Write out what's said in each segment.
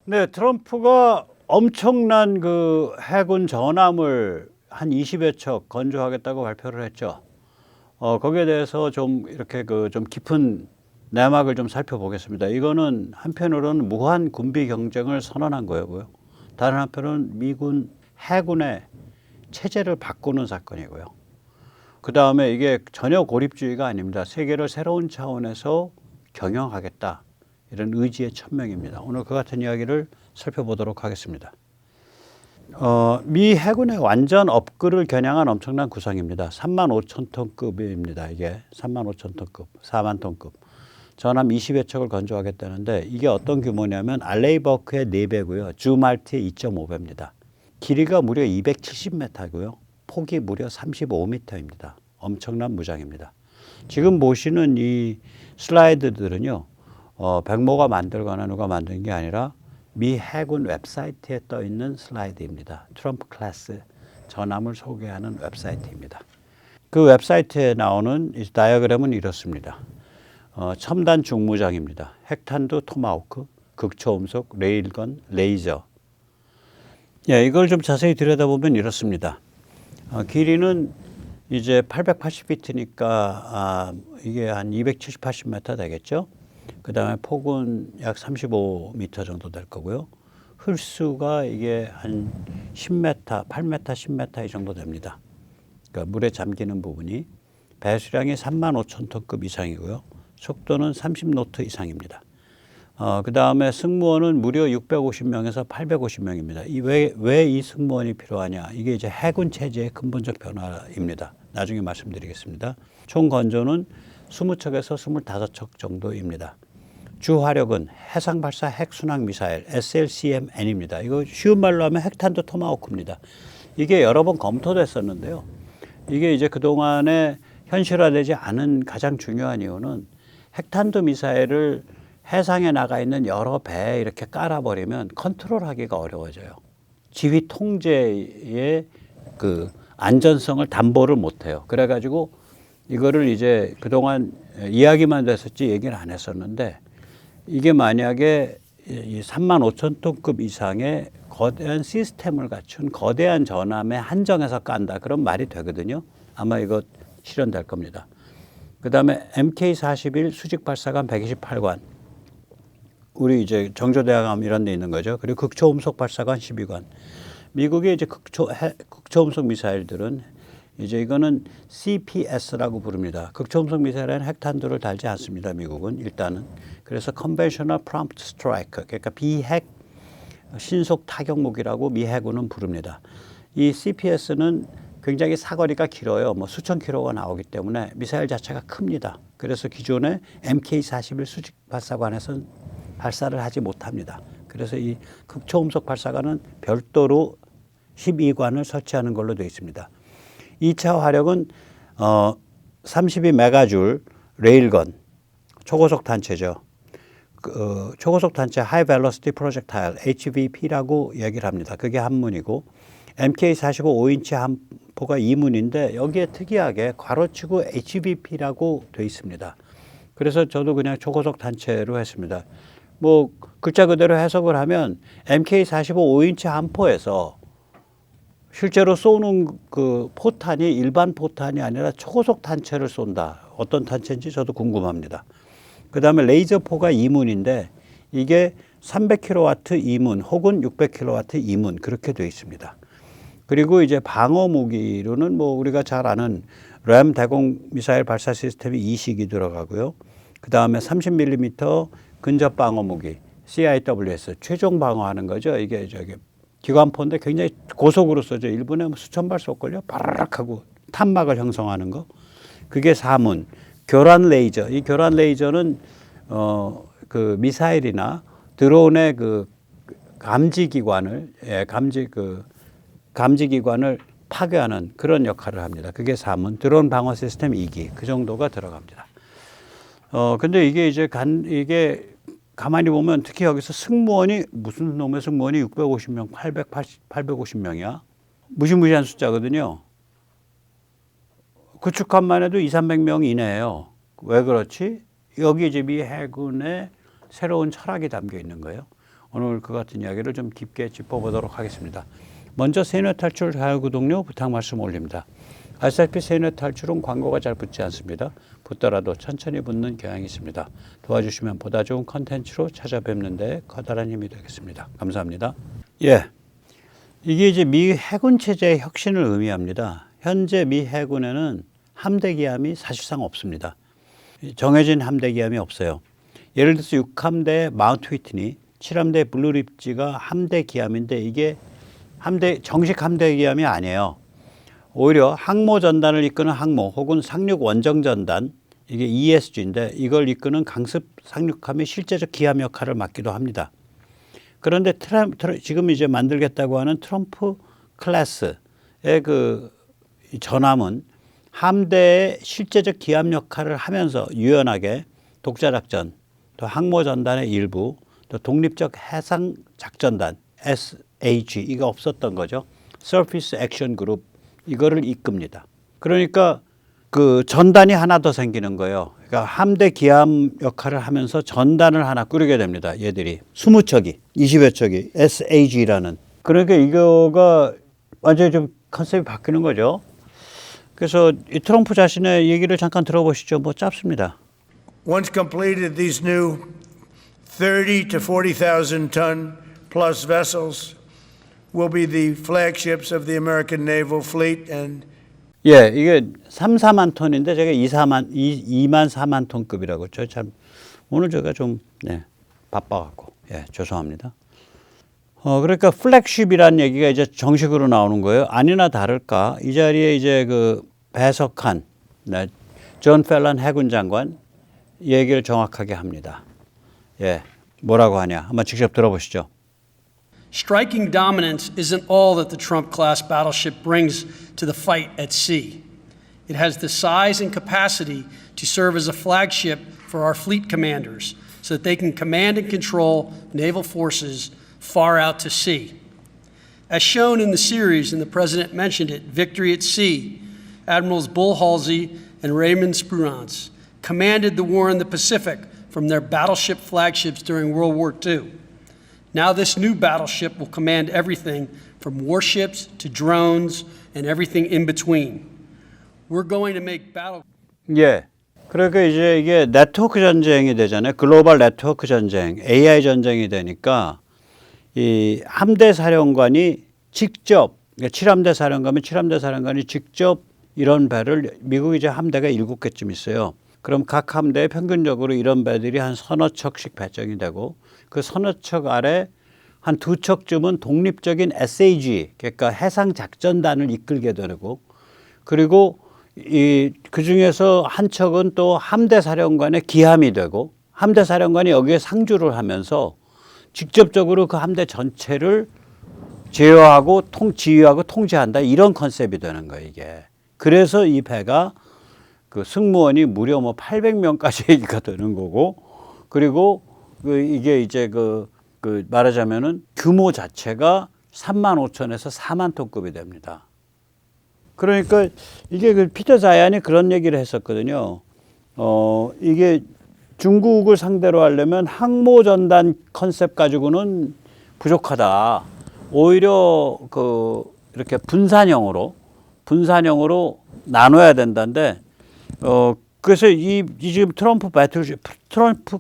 네, 트럼프가 엄청난 그 해군 전함을 한 20여 척 건조하겠다고 발표를 했죠. 거기에 대해서 좀 이렇게 그 좀 깊은 내막을 좀 살펴보겠습니다. 이거는 한편으로는 무한 군비 경쟁을 선언한 거고요. 다른 한편은 미군 해군의 체제를 바꾸는 사건이고요. 그 다음에 이게 전혀 고립주의가 아닙니다. 세계를 새로운 차원에서 경영하겠다. 이런 의지의 천명입니다. 오늘 그 같은 이야기를 살펴보도록 하겠습니다. 미 해군의 완전 업글을 겨냥한 엄청난 구상입니다. 35,000톤급입니다. 이게 35,000톤급, 4만 톤급. 전함 20여 척을 건조하겠다는데 이게 어떤 규모냐면 알레이버크의 4배고요. 주말티의 2.5배입니다. 길이가 무려 270m고요. 폭이 무려 35m입니다. 엄청난 무장입니다. 지금 보시는 이 슬라이드들은요. 백모가 만들거나 누가 만든 게 아니라 미 해군 웹사이트에 떠 있는 슬라이드입니다. 트럼프 클래스 전함을 소개하는 웹사이트입니다. 그 웹사이트에 나오는 이 다이어그램은 이렇습니다. 첨단 중무장입니다. 핵탄두 토마호크, 극초음속, 레일건, 레이저. 예, 이걸 좀 자세히 들여다보면 이렇습니다. 길이는 이제 880피트니까 이게 한 270, 80m 되겠죠. 그 다음에 폭은 약 35m 정도 될 거고요. 흡수가 이게 한 10m, 8m, 10m 이 정도 됩니다. 그러니까 물에 잠기는 부분이. 배수량이 35,000톤급 이상이고요. 속도는 30노트 이상입니다. 그 다음에 승무원은 무려 650명에서 850명입니다. 왜 이 승무원이 필요하냐? 이게 이제 해군 체제의 근본적 변화입니다. 나중에 말씀드리겠습니다. 총 건조는 20척에서 25척 정도입니다. 주 화력은 해상 발사 핵순항 미사일 SLCMN입니다. 이거 쉬운 말로 하면 핵탄두 토마호크입니다. 이게 여러 번 검토됐었는데요. 이게 이제 그동안에 현실화되지 않은 가장 중요한 이유는 핵탄두 미사일을 해상에 나가 있는 여러 배에 이렇게 깔아버리면 컨트롤하기가 어려워져요. 지휘 통제의 그 안전성을 담보를 못해요. 그래가지고 이거를 이제 그동안 이야기만 됐었지 얘기를 안 했었는데 이게 만약에 이 35,000톤급 이상의 거대한 시스템을 갖춘 거대한 전함에 한정해서 깐다. 그런 말이 되거든요. 아마 이거 실현될 겁니다. 그 다음에 MK-41 수직 발사관 128관. 우리 이제 정조대왕함 이런 데 있는 거죠. 그리고 극초음속 발사관 12관. 미국의 이제 극초음속 미사일들은 이제 이거는 CPS라고 부릅니다. 극초음속 미사일에는 핵탄두를 달지 않습니다. 미국은 일단은. 그래서 Conventional Prompt Strike, 그러니까 비핵 신속 타격 무기라고 미 해군은 부릅니다. 이 CPS는 굉장히 사거리가 길어요. 뭐 수천 킬로가 나오기 때문에 미사일 자체가 큽니다. 그래서 기존의 MK-41 수직 발사관에서는 발사를 하지 못합니다. 그래서 이 극초음속 발사관은 별도로 12관을 설치하는 걸로 되어 있습니다. 2차 화력은 32메가줄 레일건, 초고속 단체죠. 초고속 단체 High Velocity Projectile, HVP라고 얘기를 합니다. 그게 한문이고 MK-45 5인치 함포가 이문인데 여기에 특이하게 괄호치고 HVP라고 되어 있습니다. 그래서 저도 그냥 초고속 단체로 했습니다. 뭐 글자 그대로 해석을 하면 MK-45 5인치 함포에서 실제로 쏘는 그 포탄이 일반 포탄이 아니라 초고속 단체를 쏜다. 어떤 단체인지 저도 궁금합니다. 그 다음에 레이저포가 이문인데 이게 300kW 이문 혹은 600kW 이문 그렇게 되어 있습니다. 그리고 이제 방어 무기로는 뭐 우리가 잘 아는 램 대공 미사일 발사 시스템이 이식이 들어가고요. 그 다음에 30mm 근접 방어 무기 CIWS 최종 방어하는 거죠. 이게 저기 기관포인데 굉장히 고속으로 쏘죠. 1분에 뭐 수천 발 쏠걸요. 바라락 하고 탄막을 형성하는 거. 그게 4문. 교란 레이저. 이 교란 레이저는 그 미사일이나 드론의 그 감지 기관을 감지 기관을 파괴하는 그런 역할을 합니다. 그게 4문. 드론 방어 시스템 2기. 그 정도가 들어갑니다. 근데 이게 이제 이게 가만히 보면 특히 여기서 승무원이 무슨 놈의 승무원이 650명, 850명이야. 무시무시한 숫자거든요. 구축함만 해도 200~300명 이내예요. 왜 그렇지? 여기 이제 미 해군의 새로운 철학이 담겨 있는 거예요. 오늘 그 같은 이야기를 좀 깊게 짚어보도록 하겠습니다. 먼저 세뇌 탈출 자유구독료 부탁 말씀 올립니다. 아시다시피 세뇌 탈출은 광고가 잘 붙지 않습니다. 붙더라도 천천히 붙는 경향이 있습니다. 도와주시면 보다 좋은 컨텐츠로 찾아뵙는 데 커다란 힘이 되겠습니다. 감사합니다. 예, 이게 이제 미 해군 체제의 혁신을 의미합니다. 현재 미 해군에는 함대 기함이 사실상 없습니다. 정해진 함대 기함이 없어요. 예를 들어서 6함대 마운트 휘트니, 7함대 블루립지가 함대 기함인데 이게 정식 함대 기함이 아니에요. 오히려 항모 전단을 이끄는 항모 혹은 상륙 원정 전단, 이게 ESG인데 이걸 이끄는 강습 상륙함이 실제적 기함 역할을 맡기도 합니다. 그런데 지금 이제 만들겠다고 하는 트럼프 클래스의 그 전함은 함대의 실제적 기함 역할을 하면서 유연하게 독자작전, 또 항모 전단의 일부, 또 독립적 해상 작전단 SAG 이거 없었던 거죠. Surface Action Group 이거를 이끕니다. 그러니까 그 전단이 하나 더 생기는 거예요. 그러니까 함대 기함 역할을 하면서 전단을 하나 꾸리게 됩니다. 얘들이 20척이 20여 척이 SAG라는. 그러니까 이거가 완전히 좀 컨셉이 바뀌는 거죠. 그래서 이 트럼프 자신의 얘기를 잠깐 들어보시죠. 뭐 짧습니다. Once completed, these new 30 to 40,000 ton plus vessels will be the flagships of the American naval fleet and 예, 이게 3, 4만 톤인데 제가 2만 4만 톤급이라고 했죠. 참 오늘 제가 좀 바빠갖고 죄송합니다. 그러니까 플래그십이라는 얘기가 이제 정식으로 나오는 거예요. 아니나 다를까 이 자리에 이제 그 배석한 존 펠런 해군 장관 얘기를 정확하게 합니다. 예, 뭐라고 하냐? 한번 직접 들어보시죠. Striking dominance isn't all that the Trump-class battleship brings to the fight at sea. It has the size and capacity to serve as a flagship for our fleet commanders so that they can command and control naval forces far out to sea. As shown in the series, and the President mentioned it, Victory at Sea, Admirals Bull Halsey and Raymond Spruance commanded the war in the Pacific from their battleship flagships during World War II. Now this new battleship will command everything from warships to drones and everything in between. We're going to make battle. 예. 그러니까 이제 이게 네트워크 전쟁이 되잖아요. 글로벌 네트워크 전쟁, AI 전쟁이 되니까 이 함대 사령관이 직접, 그러니까 7함대 사령관이면 7함대 사령관이 직접 이런 배를 미국 이제 함대가 7개쯤 있어요. 그럼 각 함대에 평균적으로 이런 배들이 한 서너 척씩 배정이 되고 그 서너 척 아래 한 2척쯤은 독립적인 SAG, 그러니까 해상 작전단을 이끌게 되고 그리고 그 중에서 한 척은 또 함대 사령관의 기함이 되고 함대 사령관이 여기에 상주를 하면서 직접적으로 그 함대 전체를 제어하고 지휘하고 통제한다 이런 컨셉이 되는 거예요 이게. 그래서 이 배가 그 승무원이 무려 뭐 800명까지 얘기가 되는 거고 그리고 이게 이제 말하자면은 규모 자체가 3만 5천에서 4만 톤급이 됩니다. 그러니까 이게 그 피터 자이안이 그런 얘기를 했었거든요. 이게 중국을 상대로 하려면 항모 전단 컨셉 가지고는 부족하다. 오히려 이렇게 분산형으로 나눠야 된다는데 그래서 이 지금 트럼프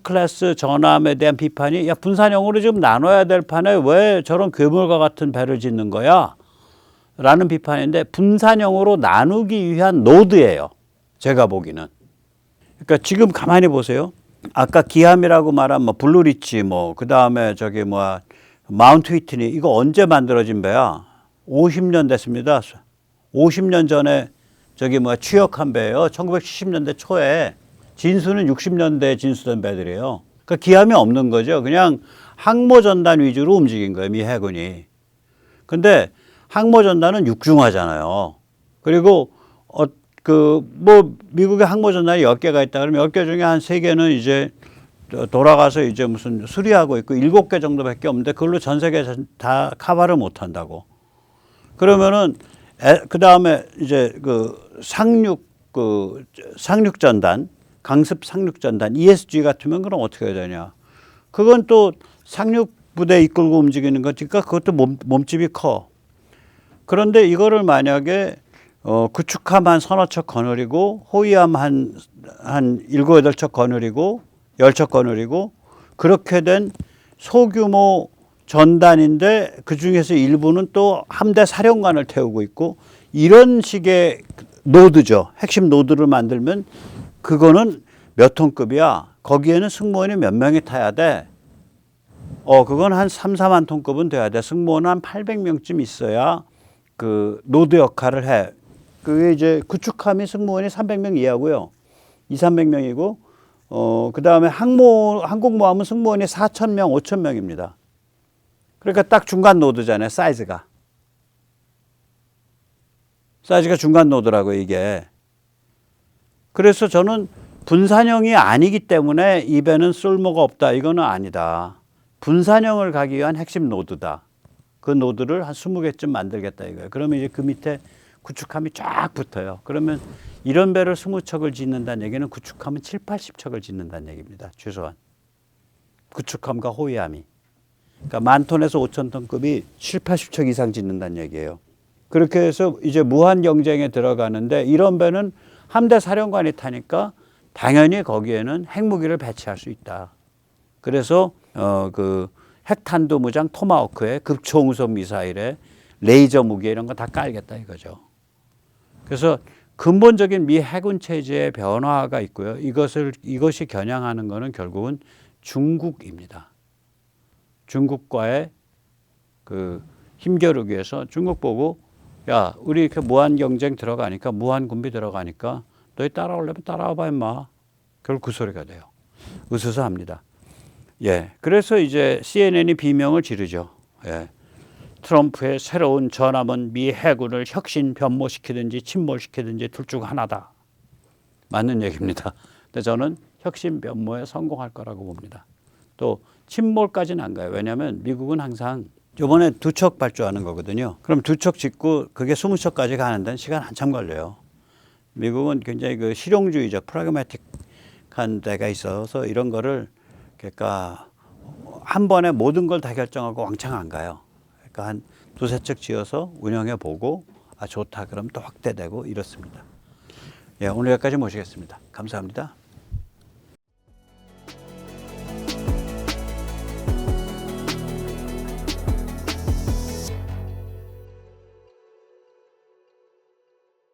클래스 전함에 대한 비판이 야 분산형으로 지금 나눠야 될 판에 왜 저런 괴물과 같은 배를 짓는 거야? 라는 비판인데 분산형으로 나누기 위한 노드예요. 제가 보기는. 그러니까 지금 가만히 보세요. 아까 기함이라고 말한 블루리치 그다음에 마운트 휘트니 이거 언제 만들어진 배야? 50년 됐습니다. 50년 전에 취역한 배예요. 1970년대 초에 진수는 60년대에 진수된 배들이에요. 그러니까 기함이 없는 거죠. 그냥 항모 전단 위주로 움직인 거예요. 미 해군이. 근데 항모 전단은 육중하잖아요. 그리고 미국의 항모 전단이 10개가 있다 그러면 10개 중에 한 3개는 이제 돌아가서 이제 무슨 수리하고 있고 7개 정도밖에 없는데 그걸로 전 세계에서 다 커버를 못 한다고. 그러면은 그 다음에 이제 상륙전단, 강습 상륙전단 ESG 같으면 그럼 어떻게 해야 되냐? 그건 또 상륙 부대 이끌고 움직이는 거니까 그것도 몸집이 커. 그런데 이거를 만약에 구축함 한 서너 척 거느리고 호위함 한 7, 8척 거느리고 10척 거느리고 그렇게 된 소규모 전단인데 그중에서 일부는 또 함대 사령관을 태우고 있고 이런 식의 노드죠. 핵심 노드를 만들면 그거는 몇 톤급이야. 거기에는 승무원이 몇 명이 타야 돼. 그건 한 3, 4만 톤급은 돼야 돼. 승무원은 한 800명쯤 있어야 그 노드 역할을 해. 그게 이제 구축함이 승무원이 300명 이하고요. 2, 300명이고 그다음에 항공모함은 승무원이 4,000명, 5,000명입니다. 그러니까 딱 중간 노드잖아요. 사이즈가 중간 노드라고 이게. 그래서 저는 분산형이 아니기 때문에 이 배는 쓸모가 없다. 이거는 아니다. 분산형을 가기 위한 핵심 노드다. 그 노드를 한 20개쯤 만들겠다 이거예요. 그러면 이제 그 밑에 구축함이 쫙 붙어요. 그러면 이런 배를 20척을 짓는다는 얘기는 구축함은 7, 80척을 짓는다는 얘기입니다. 최소한. 구축함과 호위함이. 그러니까 10,000톤에서 5,000톤급이 7, 80척 이상 짓는다는 얘기예요. 그렇게 해서 이제 무한 경쟁에 들어가는데 이런 배는 함대 사령관이 타니까 당연히 거기에는 핵무기를 배치할 수 있다. 그래서 그 핵탄두 무장 토마호크에 극초음속 미사일에 레이저 무기 이런 거 다 깔겠다 이거죠. 그래서 근본적인 미 해군 체제의 변화가 있고요. 이것이 겨냥하는 거는 결국은 중국입니다. 중국과의 그 힘겨루기 위해서 중국 보고 야 우리 이렇게 무한 경쟁 들어가니까 무한 군비 들어가니까 너희 따라오려면 따라와봐 임마. 결국 그 소리가 돼요. 으스스합니다. 예, 그래서 이제 CNN이 비명을 지르죠. 예, 트럼프의 새로운 전함은 미 해군을 혁신 변모시키든지 침몰시키든지 둘 중 하나다. 맞는 얘기입니다. 근데 저는 혁신 변모에 성공할 거라고 봅니다. 또 침몰까지는 안 가요. 왜냐하면 미국은 항상 이번에 2척 발주하는 거거든요. 그럼 2척 짓고 그게 20척까지 가는 데는 시간 한참 걸려요. 미국은 굉장히 그 실용주의적 프라그매틱한 데가 있어서 이런 거를 그러니까 한 번에 모든 걸 다 결정하고 왕창 안 가요. 그러니까 한 2, 3척 지어서 운영해 보고 좋다 그럼 또 확대되고 이렇습니다. 예, 오늘 여기까지 모시겠습니다. 감사합니다.